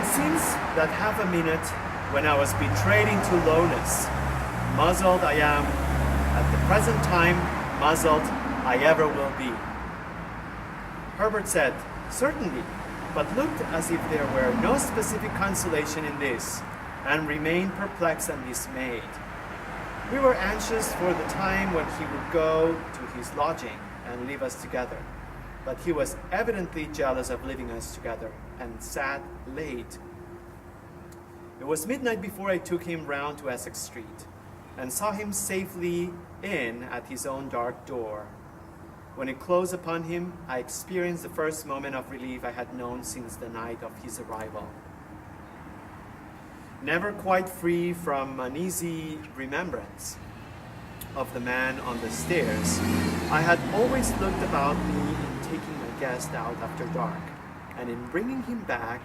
since that half a minute when I was betrayed into lowness, muzzled I am, at the present time, muzzled I ever will be. Herbert said, "Certainly," but looked as if there were no specific consolation in this, and remained perplexed and dismayed. We were anxious for the time when he would go to his lodging and leave us together, but he was evidently jealous of leaving us together, and sat late. It was midnight before I took him round to Essex Street, and saw him safely in at his own dark door. When it closed upon him, I experienced the first moment of relief I had known since the night of his arrival. Never quite free from uneasy remembrance of the man on the stairs, I had always looked about me in taking my guest out after dark, and in bringing him back,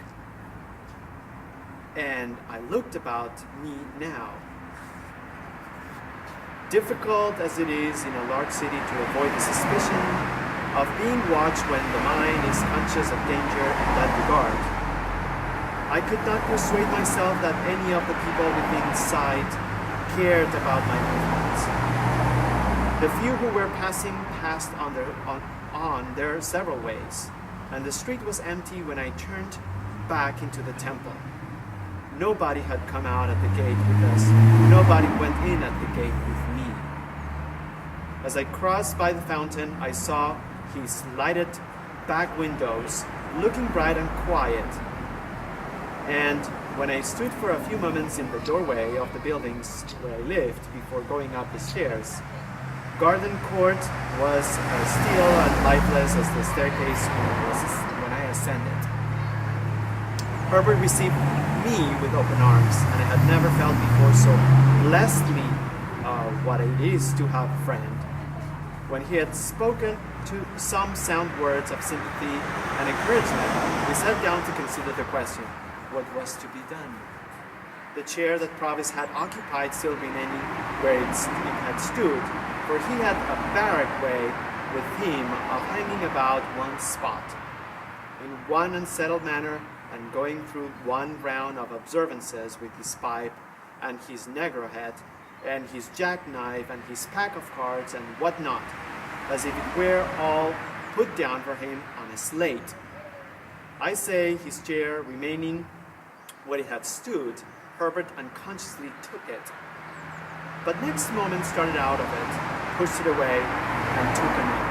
and I looked about me now. Difficult as it is in a large city to avoid the suspicion of being watched when the mind is conscious of danger in that regard, I could not persuade myself that any of the people within sight cared about my movements. The few who were passing passed on their several ways, and the street was empty when I turned back into the temple. Nobody had come out at the gate with us. Nobody went in at the gate with me. As I crossed by the fountain, I saw his lighted back windows looking bright and quiet. And when I stood for a few moments in the doorway of the buildings where I lived before going up the stairs, Garden Court was as still and lifeless as the staircase when I ascended. Herbert received me with open arms, and I had never felt before so blessedly what it is to have a friend. When he had spoken to some sound words of sympathy and encouragement, we sat down to consider the question, what was to be done? The chair that Provis had occupied still remaining where it had stood, for he had a barrack way with him of hanging about one spot, in one unsettled manner, and going through one round of observances with his pipe and his negro hat and his jackknife and his pack of cards and whatnot, as if it were all put down for him on a slate. I say, his chair remaining where it had stood, Herbert unconsciously took it, but next moment started out of it, pushed it away, and took another.